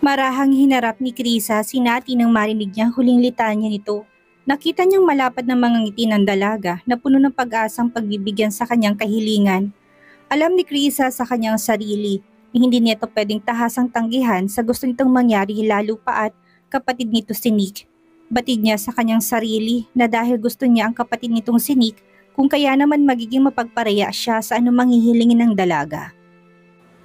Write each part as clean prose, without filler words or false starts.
Marahang hinarap ni Krisa si Nati nang marinig niyang huling litanya nito. Nakita niyang malapad na mga ngiti ng dalaga na puno ng pag-asang pagbibigyan sa kanyang kahilingan. Alam ni Krisa sa kanyang sarili na hindi niya ito pwedeng tahasang tanggihan sa gusto nitong mangyari lalo pa at kapatid nito si Nick. Batid niya sa kanyang sarili na dahil gusto niya ang kapatid nitong si Nick, kung kaya naman magiging mapagparaya siya sa anumang hihilingin ng dalaga.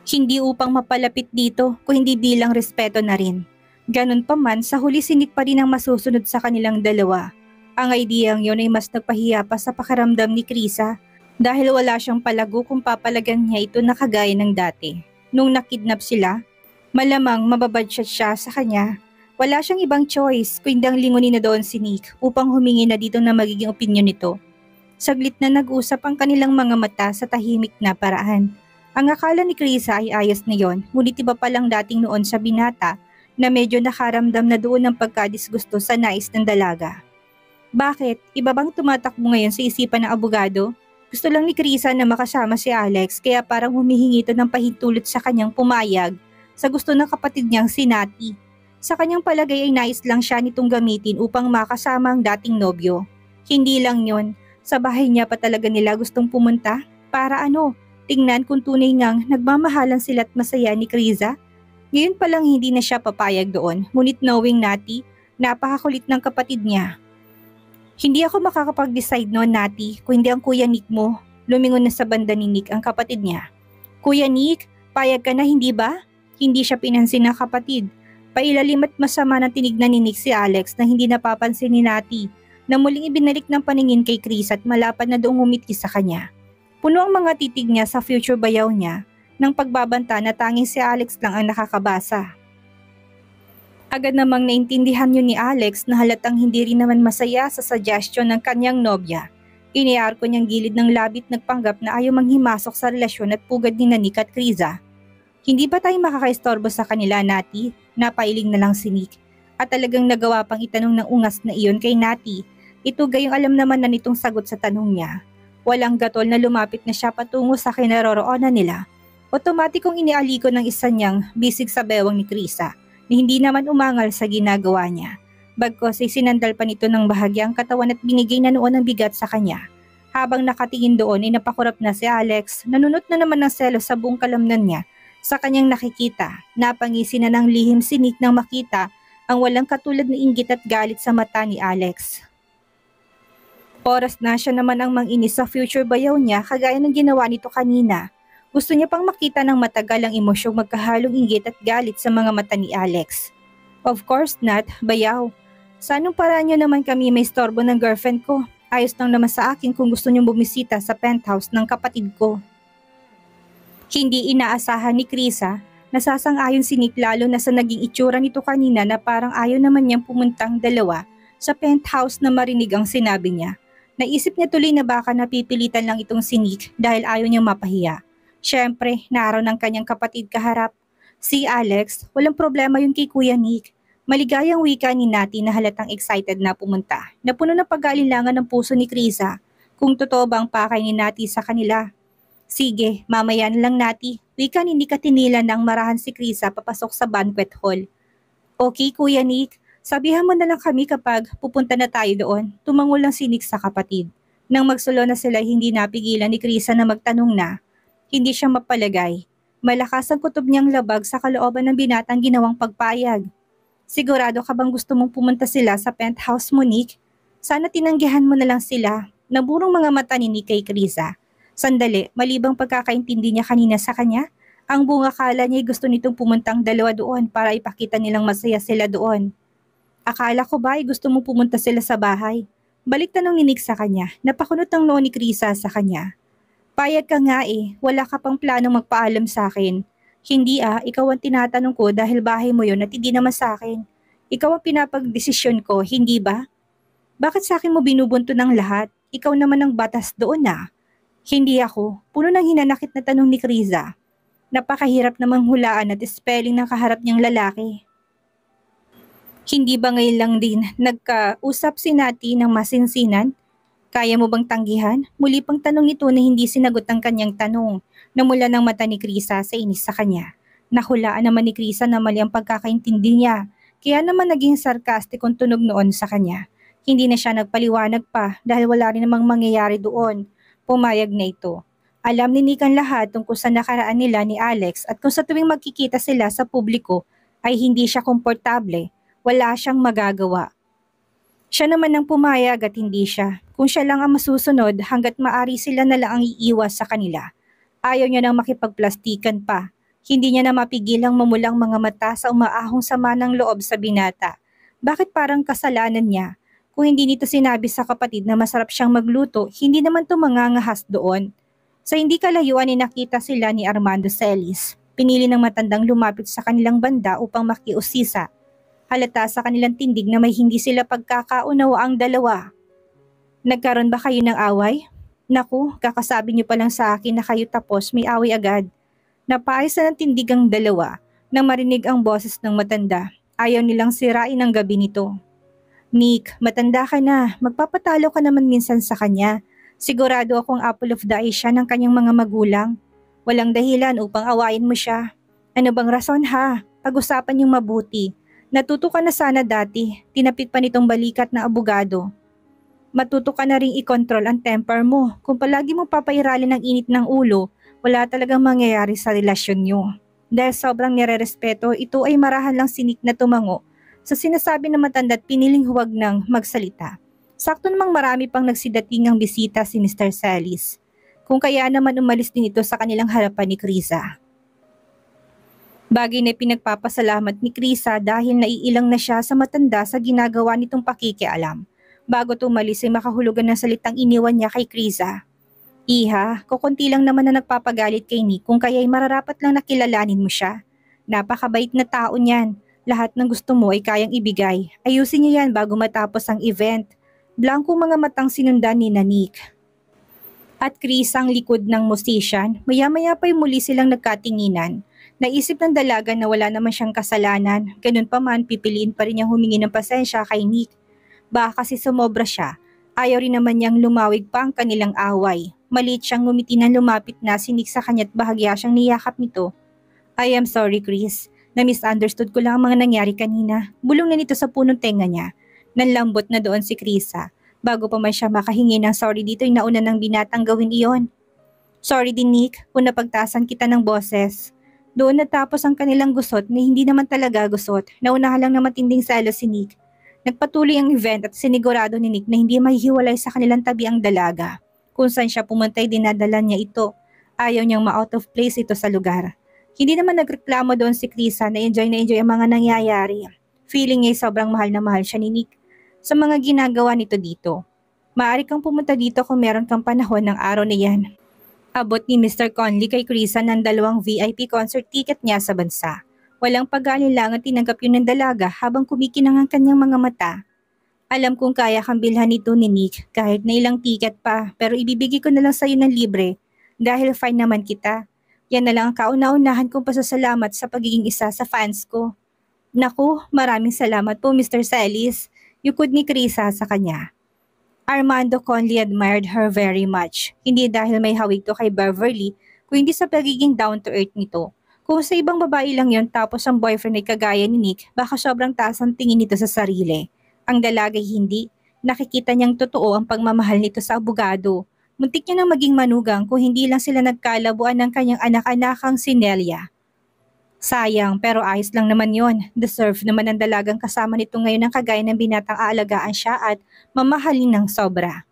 Hindi upang mapalapit dito kung hindi bilang respeto na rin. Ganun pa man, sa huli si Nick pa rin ang masusunod sa kanilang dalawa. Ang ideyang yon ay mas nagpahiya pa sa pakiramdam ni Krisa dahil wala siyang palago kung papalagan niya ito na kagaya ng dati. Nung nakidnap sila, malamang mababadshot siya sa kanya. Wala siyang ibang choice kundi ang lingunin na doon si Nick upang humingi na dito na magiging opinyon nito. Saglit na nag-usap ang kanilang mga mata sa tahimik na paraan. Ang akala ni Krisa ay ayos na yon, ngunit iba palang dating noon sa binata na medyo nakaramdam na doon ng pagkadisgusto sa nais ng dalaga. Bakit? Iba bang tumatakbo ngayon sa isipan ng abogado? Gusto lang ni Krisa na makasama si Alex kaya parang humihingi ito ng pahintulot sa kanyang pumayag sa gusto ng kapatid niyang si Nati. Sa kanyang palagay ay nais lang siya nitong gamitin upang makasama ang dating nobyo. Hindi lang yon, sa bahay niya pa talaga nila gustong pumunta? Para ano? Tingnan kung tunay ngang nagmamahalan sila at masaya ni Krisa. Ngayon pa lang hindi na siya papayag doon, ngunit knowing Nati, napakakulit ng kapatid niya. Hindi ako makakapag-decide noon, Nati, kung hindi ang Kuya Nick mo. Lumingon na sa banda ni Nick ang kapatid niya. Kuya Nick, payag ka na hindi ba? Hindi siya pinansin ng kapatid. Pailalim at masama na tinignan ni Nick si Alex na hindi napapansin ni Nati na muling ibinalik ng paningin kay Krisa at malapad na doong umiti sa kanya. Puno ang mga titig niya sa future bayaw niya ng pagbabanta na tanging si Alex lang ang nakakabasa. Agad namang naintindihan yun ni Alex na halatang hindi rin naman masaya sa suggestion ng kanyang nobya. Iniarko niyang gilid ng labit nagpanggap na ayaw manghimasok sa relasyon at pugad ni Nick at Krisa. Hindi ba tayo makakaistorbo sa kanila, Nati? Napailing na lang si Nick. At talagang nagawa pang itanong ng ungas na iyon kay Nati. Ito gayong alam naman na nitong sagot sa tanong niya. Walang gatol na lumapit na siya patungo sa kinaroroonan nila. Otomatikong inialiko ng isa niyang bisig sa bewang ni Krisa na hindi naman umangal sa ginagawa niya. Bagkos ay sinandal pa nito ng bahagya ang katawan at binigay na noon ng bigat sa kanya. Habang nakatingin doon ay napakurap na si Alex, nanunot na naman ng selos sa buong kalamnan niya. Sa kanyang nakikita, napangisi na ng lihim si Nick nang makita ang walang katulad na inggit at galit sa mata ni Alex. Oras na siya naman ang manginis sa future bayaw niya kagaya ng ginawa nito kanina. Gusto niya pang makita ng matagal ang emosyong magkahalong inggit at galit sa mga mata ni Alex. Of course not, bayaw. Sa anong paraan niyo naman kami may istorbo ng girlfriend ko? Ayos lang naman sa akin kung gusto niyong bumisita sa penthouse ng kapatid ko. Hindi inaasahan ni Krisa, nasasang-ayon si Nick lalo na sa naging itsura nito kanina na parang ayaw naman niyang pumuntang dalawa sa penthouse na marinig ang sinabi niya. Naisip niya tuloy na baka napipilitan lang itong si Nick dahil ayaw niyang mapahiya. Siyempre, naaraw ng kanyang kapatid kaharap. Si Alex, walang problema yun kay Kuya Nick. Maligayang wika ni Nati na halatang excited na pumunta. Napuno ng pag-aalinlangan ng puso ni Krisa kung totoo bang pakay ni Nati sa kanila. Sige, mamaya na lang Nati. Wika ni Nick at tinila nang marahan si Krisa papasok sa banquet hall. Okay, Kuya Nick. Sabihan mo na lang kami kapag pupunta na tayo doon. Tumango lang si Nick sa kapatid. Nang magsulo na sila, hindi napigilan ni Krisa na magtanong na. Hindi siya mapalagay. Malakas ang kutob niyang labag sa kalooban ng binatang ginawang pagpayag. Sigurado ka bang gusto mong pumunta sila sa penthouse mo, Nick? Sana tinanggihan mo na lang sila. Naburong mga mata ni Nick kay Krisa. Sandali, malibang pagkakaintindi niya kanina sa kanya, ang buong akala niya ay gusto nitong pumuntang dalawa doon para ipakita nilang masaya sila doon. Akala ko ba ay gusto mong pumunta sila sa bahay? Balik tanong ni Nick sa kanya, napakunot ang noo ni Krisa sa kanya. Payag ka nga eh, wala ka pang planong magpaalam sa akin. Hindi ikaw ang tinatanong ko dahil bahay mo yon at hindi naman sa akin. Ikaw ang pinapagdesisyon ko, hindi ba? Bakit sa akin mo binubunto ng lahat? Ikaw naman ang batas doon Hindi ako, puno ng hinanakit na tanong ni Krisa. Napakahirap namang hulaan at spelling ng kaharap niyang lalaki. Hindi ba ngayon lang din nagkausap si Nati ng masinsinan? Kaya mo bang tanggihan? Muli pang tanong nito na hindi sinagot ang kanyang tanong na mula ng mata ni Krisa sa inis sa kanya. Nahulaan naman ni Krisa na mali ang pagkakaintindi niya, kaya naman naging sarcastic ang tunog noon sa kanya. Hindi na siya nagpaliwanag pa dahil wala rin namang mangyayari doon. Pumayag na ito. Alam ni Nick ang lahat tungkol sa nakaraan nila ni Alex at kung sa tuwing magkikita sila sa publiko ay hindi siya komportable, wala siyang magagawa. Siya naman ang pumayag at hindi siya. Kung siya lang ang masusunod hanggat maari sila na lang ang iiwas sa kanila. Ayaw niya nang makipagplastikan pa. Hindi niya na mapigilang mamulang mga mata sa umaahong sama ng loob sa binata. Bakit parang kasalanan niya? Kung hindi nito sinabi sa kapatid na masarap siyang magluto, hindi naman ito mangangahas doon. Sa hindi kalayuan ay nakita sila ni Armando Celis. Pinili ng matandang lumapit sa kanilang banda upang makiusisa. Halata sa kanilang tindig na may hindi sila pagkakaunawa ang dalawa. Nagkaroon ba kayo ng away? Naku, kakasabi niyo pa lang sa akin na kayo tapos may away agad. Napaayos na ng tindig ang dalawa nang marinig ang boses ng matanda. Ayaw nilang sirain ang gabi nito. Nick, matanda ka na. Magpapatalo ka naman minsan sa kanya. Sigurado akong apple of the eye siya ng kanyang mga magulang. Walang dahilan upang awayin mo siya. Ano bang rason ha? Pag-usapan niyong mabuti. Natuto ka na sana dati. Tinapik pa nitong balikat na abogado. Matuto ka na ring i-control ang temper mo. Kung palagi mo papairalin ng init ng ulo, wala talagang mangyayari sa relasyon niyo. Dahil sobrang nire-respeto, ito ay marahan lang sinik na tumango sa sinasabi ng matanda at piniling huwag nang magsalita. Sakto namang marami pang nagsidating ang bisita si Mr. Celis. Kung kaya naman umalis din ito sa kanilang harapan ni Krisa. Bagay na pinagpapasalamat ni Krisa dahil naiilang na siya sa matanda sa ginagawa nitong pakikialam. Bago tumalis ay makahulugan ng salitang iniwan niya kay Krisa. Iha, kukunti lang naman na nagpapagalit kay Nick kung kaya'y mararapat lang nakilalanin mo siya. Napakabait na tao niyan. Lahat ng gusto mo ay kayang ibigay. Ayusin niya yan bago matapos ang event. Blankong mga matang sinundan ni Nick. At Krisa ang likod ng musician, maya-maya pa'y muli silang nagkatinginan. Naisip ng dalaga na wala naman siyang kasalanan. Ganun pa man, pipiliin pa rin niyang humingi ng pasensya kay Nick. Baka kasi sumobra siya. Ayaw rin naman niyang lumawig pa ang kanilang away. Maliit siyang ngumiti nang lumapit na si Nick sa kanya at bahagya siyang niyakap nito. I am sorry, Chris. Na-misunderstood ko lang ang mga nangyari kanina. Bulong na nito sa punong tenga niya. Nanlambot na doon si Krisa. Bago pa man siya makahingi ng sorry dito ay nauna ng binatang gawin iyon. Sorry din, Nick, kung napagtasan kita ng boses. Doon natapos ang kanilang gusot na hindi naman talaga gusot. Naunahan lang na matinding selos si Nick. Nagpatuloy ang event at sinigurado ni Nick na hindi mahihiwalay sa kanilang tabi ang dalaga. Kung saan siya pumunta ay dinadala niya ito. Ayaw niyang ma-out of place ito sa lugar. Hindi naman nagreklamo doon si Krisa na enjoy ang mga nangyayari. Feeling niya sobrang mahal na mahal siya ni Nick sa mga ginagawa nito dito. Maaari kang pumunta dito kung meron kang panahon ng araw na yan. Abot ni Mr. Conley kay Krisa ng 2 VIP concert ticket niya sa bansa. Walang pag-aalilangan tinanggap yun ng dalaga habang kumikinang ang kanyang mga mata. Alam kong kaya kang bilhan nito ni Nick kahit na ilang ticket pa pero ibibigay ko na lang sa'yo ng libre dahil fine naman kita. Yan na lang ang kauna-unahan kong pasasalamat sa pagiging isa sa fans ko. Naku, maraming salamat po Mr. Celis, yukod ni Krisa sa kanya. Armando Conley admired her very much, hindi dahil may hawig to kay Beverly, kundi sa pagiging down-to-earth nito. Kung sa ibang babae lang yon tapos ang boyfriend ay kagaya ni Nick, baka sobrang taas ang tingin nito sa sarili. Ang dalagay hindi, nakikita niyang totoo ang pagmamahal nito sa abogado. Muntik niya nang maging manugang kung hindi lang sila nagkalabuan ng kanyang anak-anakang si Nelia. Sayang, pero ayos lang naman yon. Deserve naman ang dalagang kasama nito ngayon ng kagaya ng binatang aalagaan siya at mamahalin ng sobra.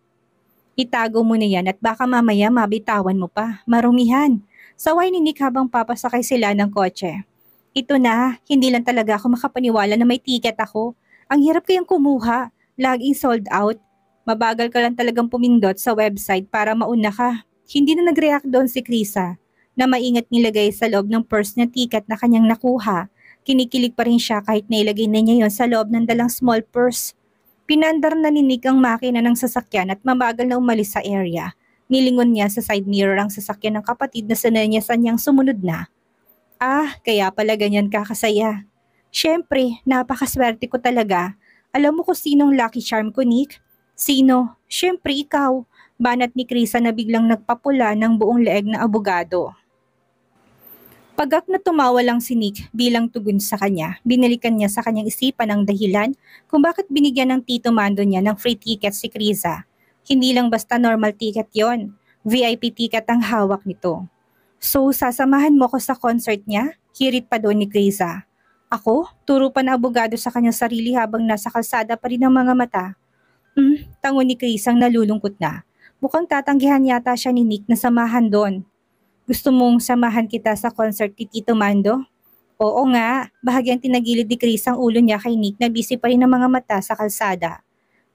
Itago mo na yan at baka mamaya mabitawan mo pa. Marumihan. Saway ni Nick habang papasakay sila ng kotse. Ito na, hindi lang talaga ako makapaniwala na may ticket ako. Ang hirap kayang kumuha, laging sold out. Mabagal ka lang talagang pumindot sa website para mauna ka. Hindi na nag-react doon si Krisa na maingat nilagay sa loob ng purse na ticket na kanyang nakuha. Kinikilig pa rin siya kahit nailagay na niya yon sa loob ng dalang small purse. Pinandar na ni Nick ang makina ng sasakyan at mabagal na umalis sa area. Nilingon niya sa side mirror ang sasakyan ng kapatid na sananyasan niyang sumunod na. Ah, kaya pala ganyan kakasaya. Siyempre, napakaswerte ko talaga. Alam mo kung sinong lucky charm ko, Nick? Sino? Siyempre ikaw. Banat ni Krisa na biglang nagpapula ng buong leeg na abogado. Pagkat na tumawa lang si Nick bilang tugon sa kanya, binalikan niya sa kanyang isipan ang dahilan kung bakit binigyan ng Tito Mando niya ng free ticket si Kriza. Hindi lang basta normal ticket yon, VIP ticket ang hawak nito. So sasamahan mo ko sa concert niya? Hirit pa doon ni Kriza. Ako? Turo pa na abogado sa kanyang sarili habang nasa kalsada pa rin ang mga mata. Tango ni Kriza ang nalulungkot na. Mukhang tatanggihan yata siya ni Nick na samahan doon. Gusto mong samahan kita sa concert ni Tito Mando? Oo nga, bahagyang tinagilid ni Chris ang ulo niya kay Nick na busy pa rin ang mga mata sa kalsada.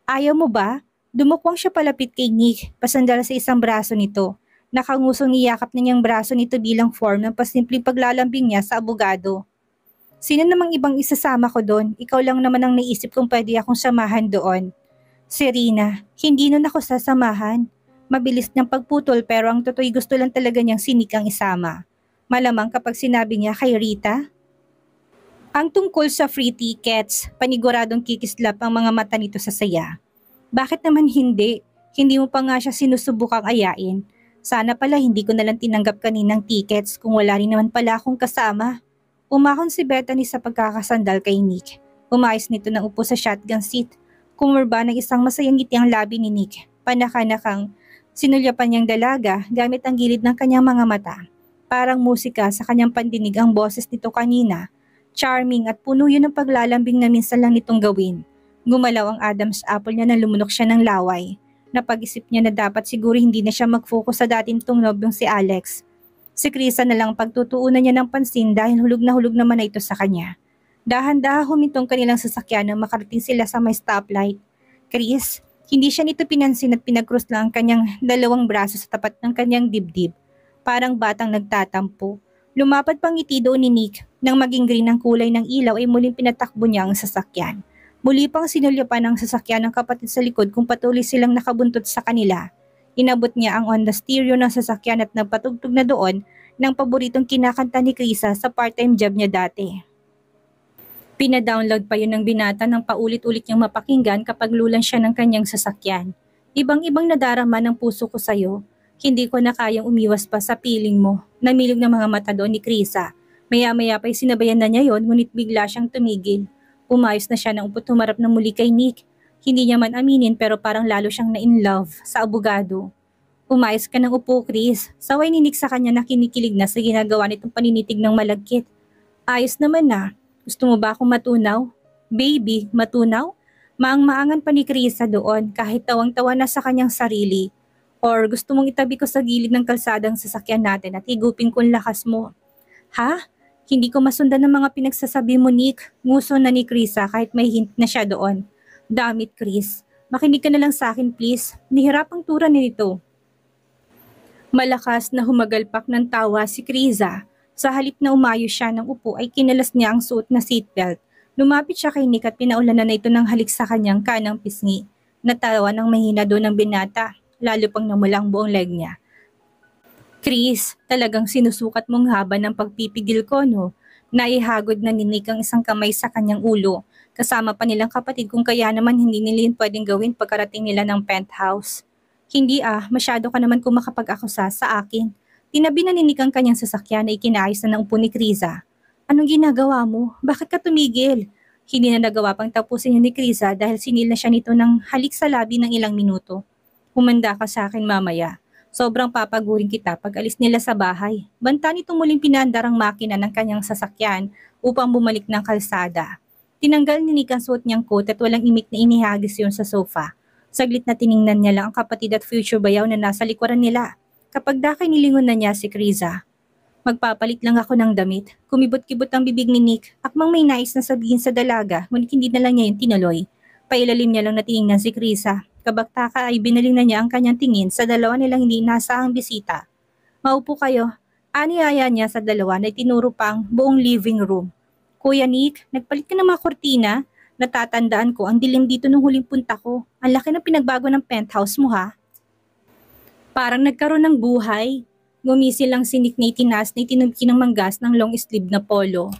Ayaw mo ba? Dumukwang siya palapit kay Nick, pasandal sa isang braso nito. Nakangusong niyakap na niyang braso nito bilang form ng pasimpleng paglalambing niya sa abogado. Sino namang ibang isasama ko doon? Ikaw lang naman ang naisip kung pwede akong samahan doon. Serena, hindi nun ako sasamahan. Mabilis niyang pagputol pero ang totoo'y gusto lang talaga niyang si Nick ang isama. Malamang kapag sinabi niya kay Rita. Ang tungkol sa free tickets, paniguradong kikislap ang mga mata nito sa saya. Bakit naman hindi? Hindi mo pa nga siya sinusubukang ayain. Sana pala hindi ko nalang tinanggap kaninang tickets kung wala rin naman pala akong kasama. Umahon si Bethany sa pagkakasandal kay Nick. Umayos nito ng upo sa shotgun seat. Kumurba ng isang masayang ngiti ang labi ni Nick. Panaka-nakang sinulyapan niyang dalaga gamit ang gilid ng kanyang mga mata. Parang musika sa kanyang pandinig ang boses nito kanina. Charming at puno yun ng paglalambing na minsan lang nitong gawin. Gumalaw ang Adam's apple niya na lumunok siya ng laway. Napag-isip niya na dapat siguro hindi na siya mag-focus sa dating nitong nobyong si Alex. Si Krisa na lang pagtutuunan niya ng pansin dahil hulog naman na ito sa kanya. Dahan-dahan humintong kanilang sasakyan nang makarating sila sa may stoplight. Chris, hindi siya nito pinansin at pinag-cross lang ang kanyang dalawang braso sa tapat ng kanyang dibdib. Parang batang nagtatampo. Lumapad pang ngiti doon ni Nick. Nang maging green ang kulay ng ilaw ay muling pinatakbo niya ang sasakyan. Muli pang sinulyapan ang sasakyan ng kapatid sa likod kung patuloy silang nakabuntot sa kanila. Inabot niya ang Honda stereo ng sasakyan at nagpatugtog na doon ng paboritong kinakanta ni Krisa sa part-time job niya dati. Pina-download pa yun ng binata nang paulit-ulit niyang mapakinggan kapag lulan siya ng kanyang sasakyan. Ibang-ibang nadarama ng puso ko sa'yo. Hindi ko na kayang umiwas pa sa piling mo. Namilog ng mga mata doon ni Krisa. Maya-maya pa'y sinabayan na niya yon ngunit bigla siyang tumigil. Umayos na siya ng upot humarap na muli kay Nick. Hindi niya man aminin pero parang lalo siyang na-in-love sa abogado. Umayos ka ng upo, Chris. Saway ni Nick sa kanya na kinikilig na sa ginagawa nitong paninitig ng malagkit. Ayos naman na. Gusto mo ba akong matunaw? Baby, matunaw? Maang-maangan pa ni Krisa doon kahit tawang-tawa na sa kanyang sarili. Or gusto mong itabi ko sa gilid ng kalsadang sasakyan natin at higupin ko ang lakas mo. Ha? Hindi ko masundan ng mga pinagsasabi mo, Nick. Nguso na ni Krisa kahit may hint na siya doon. Damit, Chris. Makinig ka na lang sa akin, please. Nihirapang tura nito. Malakas na humagalpak ng tawa si Krisa. Sa halip na umayo siya ng upo ay kinalas niya ang suot na seatbelt. Lumapit siya kay Nick at pinaulanan na ito ng halik sa kanyang kanang pisngi. Natawa ng mahina doon ng binata, lalo pang namula ang buong leg niya. Chris, talagang sinusukat mong haba ng pagpipigil ko, no? Naihagod na ni Nick ang isang kamay sa kanyang ulo. Kasama pa nilang kapatid kung kaya naman hindi nila yun pwedeng gawin pagkarating nila ng penthouse. Hindi masyado ka naman kung makapag-akusa sa akin. Tinabi na ni Nick ang kanyang sasakyan na ikinaayos na ng upo ni Krisa. Anong ginagawa mo? Bakit ka tumigil? Hindi na nagawa pang tapusin niya ni Krisa dahil sinil na siya nito ng halik sa labi ng ilang minuto. Humanda ka sa akin mamaya. Sobrang papagurin kita pag alis nila sa bahay. Banta nito muling pinaandar ang makina ng kanyang sasakyan upang bumalik ng kalsada. Tinanggal ni Nick ang suot niyang coat at walang imik na inihagis yun sa sofa. Saglit na tiningnan niya lang ang kapatid at future bayaw na nasa likuran nila. Kapag dakay nilingon na niya si Krisa. Magpapalit lang ako ng damit. Kumibot-kibot ang bibig ni Nick. Akmang may nais na sabihin sa dalaga, ngunit hindi na lang niya yung tinuloy. Pailalim niya lang na tiningnan si Krisa. Kabaktaka ay binaling na niya ang kanyang tingin sa dalawa nilang hindi inaasahang bisita. Maupo kayo. Aniyaya niya sa dalawa na itinuro pa ang buong living room. Kuya Nick, nagpalit ka ng mga kortina. Natatandaan ko ang dilim dito nung huling punta ko. Ang laki ng pinagbago ng penthouse mo ha. Parang nagkaroon ng buhay. Gumisil lang si Nick na itinaas na itinubki ng manggas ng long sleeve na polo.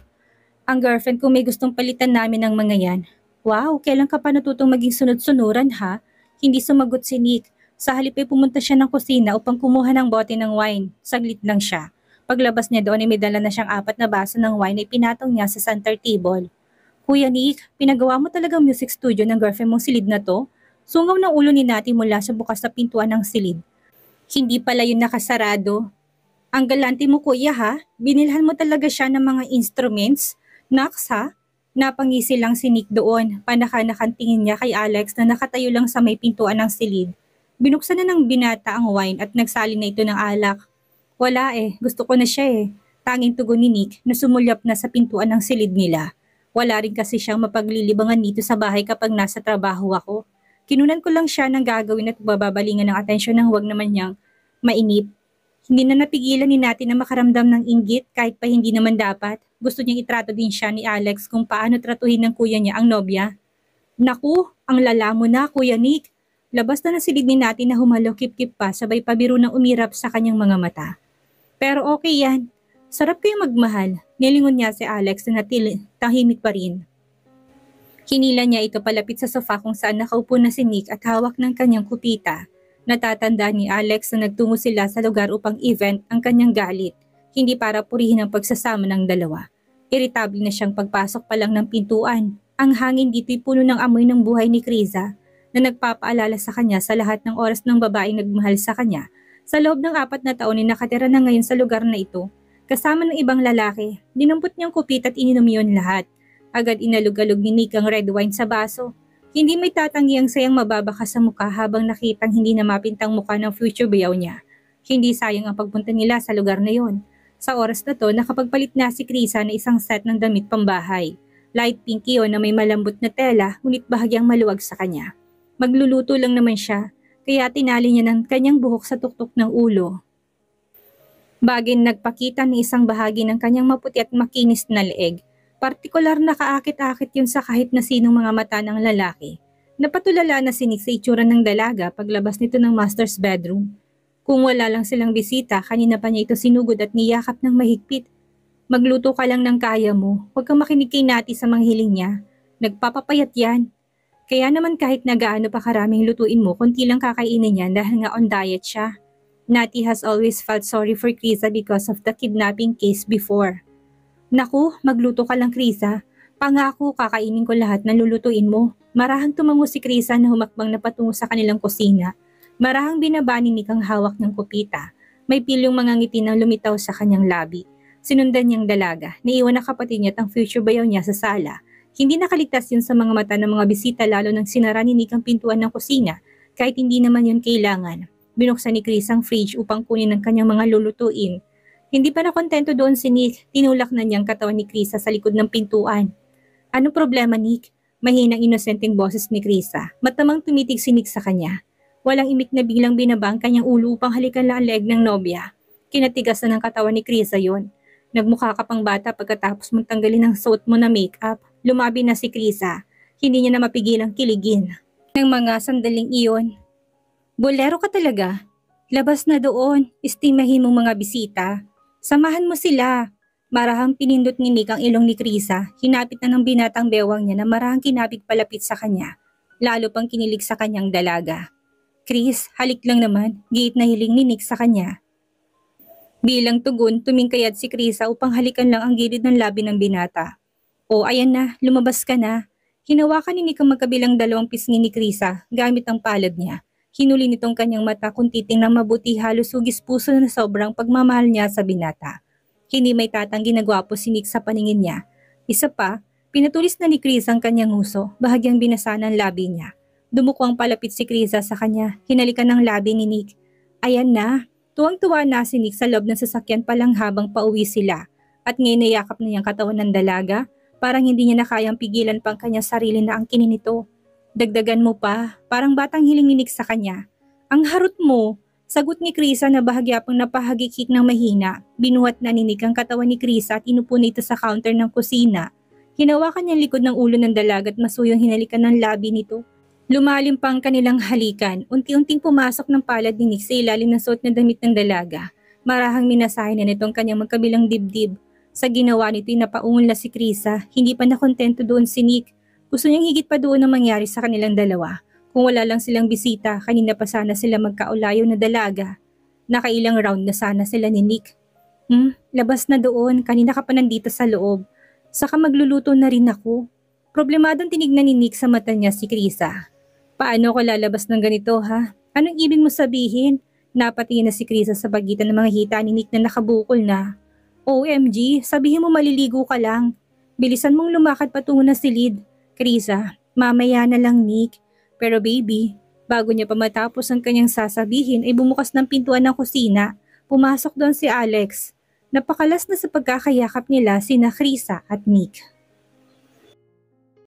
Ang girlfriend ko may gustong palitan namin ng mga yan. Wow, kailan ka pa natutong maging sunod-sunuran ha? Hindi sumagot si Nick. Sa halip ay pumunta siya ng kusina upang kumuha ng bote ng wine. Saglit lang siya. Paglabas niya doon ay may dala na siyang 4 na baso ng wine ay pinatong niya sa center table. Kuya Nick, pinagawa mo talagang music studio ng girlfriend mong silid na to? Sungaw ng ulo ni Nati mula sa bukas na pintuan ng silid. Hindi pala yun nakasarado. Ang galante mo kuya ha, binilhan mo talaga siya ng mga instruments? Naks ha? Napangisi lang si Nick doon, panakanakan tingin niya kay Alex na nakatayo lang sa may pintuan ng silid. Binuksan na ng binata ang wine at nagsali na ito ng alak. Wala gusto ko na siya Tanging tugon ni Nick na sumulyap na sa pintuan ng silid nila. Wala rin kasi siyang mapaglilibangan dito sa bahay kapag nasa trabaho ako. Kinunan ko lang siya ng gagawin at bababalingan ng atensyon ng huwag naman niyang mainip. Hindi na napigilan ni Nati na makaramdam ng inggit kahit pa hindi naman dapat. Gusto niyang itrato din siya ni Alex kung paano tratuhin ng kuya niya ang nobya. Naku, ang lala mo na Kuya Nick. Labas na silid ni Nati na humalo kip-kip pa sabay pabiro ng umirap sa kanyang mga mata. Pero okay yan. Sarap kayong magmahal. Nilingon niya si Alex na tahimik pa rin. Hinila niya ito palapit sa sofa kung saan nakaupo na si Nick at hawak ng kanyang kupita. Natatandaan ni Alex na nagtungo sila sa lugar upang event ang kanyang galit, hindi para purihin ang pagsasama ng dalawa. Irritable na siyang pagpasok pa lang ng pintuan. Ang hangin dito'y puno ng amoy ng buhay ni Criza na nagpapaalala sa kanya sa lahat ng oras ng babaeng nagmahal sa kanya. Sa loob ng 4 na taon ay nakatira na ngayon sa lugar na ito. Kasama ng ibang lalaki, dinampot niyang kupit at ininom yun lahat. Agad inalog-alog ni Nick ang red wine sa baso. Hindi may tatanggi ang sayang mababaka sa mukha habang nakitang hindi na mapintang mukha ng future bayaw niya. Hindi sayang ang pagpunta nila sa lugar na yon. Sa oras na to, nakapagpalit na si Criza na isang set ng damit pambahay. Light pink yun na may malambot na tela, ngunit bahagyang maluwag sa kanya. Magluluto lang naman siya, kaya tinali niya ng kanyang buhok sa tuktok ng ulo. Bagin nagpakita ng isang bahagi ng kanyang maputi at makinis na leeg. Partikular na kaakit-akit yun sa kahit na sinong mga mata ng lalaki. Napatulala na si Nick sa itsura ng dalaga paglabas nito ng master's bedroom. Kung wala lang silang bisita, kanina pa niya ito sinugod at niyakap ng mahigpit. Magluto ka lang ng kaya mo, huwag kang makinig kay Nati sa mga hiling niya. Nagpapapayat yan. Kaya naman kahit na gaano pa karaming lutuin mo, konti lang kakainin niya dahil nga on diet siya. Nati has always felt sorry for Criza because of the kidnapping case before. Naku, magluto ka lang Criza. Pangako kakainin ko lahat ng lulutuin mo. Marahang tumango si Criza na humakbang na patungo sa kanilang kusina. Marahang binabani ni kang hawak ng kupita. May pilyong mga ngiti na lumitaw sa kanyang labi. Sinundan niyang dalaga. Naiwan ang kapatid niya at ang future bayaw niya sa sala. Hindi nakaligtas yun sa mga mata ng mga bisita lalo nang sinara ni Nick ang pintuan ng kusina kahit hindi naman yun kailangan. Binuksan ni Chris ang fridge upang kunin ang kanyang mga lulutuin. Hindi pa nakontento doon si Nick, tinulak na niyang katawan ni Criza sa likod ng pintuan. Anong problema Nick? Mahinang inosenteng boses ni Criza. Matamang tumitig si Nick sa kanya. Walang imik na biglang binaba ang kanyang ulo upang halikan lang ang leeg ng nobya. Kinatigas na ng katawan ni Criza yon. Nagmukha ka pang bata pagkatapos mong tanggalin ang suot mo na makeup. Lumabi na si Criza. Hindi niya na mapigilang kiligin. Ng mga sandaling iyon. Bolero ka talaga. Labas na doon. Istimahin mong mga bisita. Samahan mo sila. Marahang pinindot ni Nick ang ilong ni Criza. Hinapit na ng binatang bewang niya na marahang kinapit palapit sa kanya. Lalo pang kinilig sa kanyang dalaga. Chris, halik lang naman. Giit na hiling ni Nick sa kanya. Bilang tugon, tumingkayat si Criza upang halikan lang ang gilid ng labi ng binata. O ayan na, lumabas ka na. Hinawakan ni Nick ang magkabilang 2 pisngi ni Criza gamit ang palad niya. Hinuli nitong kanyang mata kung titingnan mabuti halos hugis puso na sobrang pagmamahal niya sa binata. Hindi may tatanggi na gwapo si Nick sa paningin niya. Isa pa, pinatulis na ni Chris ang kanyang uso, bahagyang binasa ng labi niya. Dumukwang palapit si Criza sa kanya, hinalikan ng labi ni Nick. Ayan na, tuwang-tuwa na si Nick sa loob ng sasakyan palang habang pauwi sila. At ngayon nayakap na niyang katawan ng dalaga, parang hindi niya na kayang pigilan pang kanyang sarili na angkinin nito. Dagdagan mo pa, parang batang hiling ni Nick sa kanya. Ang harot mo, sagot ni Criza na bahagya pang napahagikik ng mahina. Binuhat na ni Nick ang katawan ni Criza at inupo nito sa counter ng kusina. Hinawakan niya ang likod ng ulo ng dalaga at masuyang hinalikan ng labi nito. Lumalim pa ang kanilang halikan. Unti-unting pumasok ng palad ni Nick sa ilalim ng suot na damit ng dalaga. Marahang minasahin na nitong kanyang magkabilang dibdib. Sa ginawa nito'y napaungol na si Criza. Hindi pa nakontento doon si Nick. Gusto niyang higit pa doon ang mangyari sa kanilang dalawa. Kung wala lang silang bisita, kanina pa sana sila magkaulayo na dalaga. Nakailang round na sana sila ni Nick. Labas na doon. Kanina ka pa nandito sa loob. Saka magluluto na rin ako. Problemadong tinignan ni Nick sa mata niya si Krisa. Paano ko lalabas ng ganito ha? Anong ibig mo sabihin? Napatingin na si Krisa sa pagitan ng mga hita ni Nick na nakabukol na. OMG, sabihin mo maliligo ka lang. Bilisan mong lumakad patungo na silid. Krisa, mamaya na lang Nick. Pero baby, bago niya pa matapos ang kanyang sasabihin ay bumukas ng pintuan ng kusina. Pumasok doon si Alex. Napakalas na sa pagkakayakap nila sina Krisa at Nick.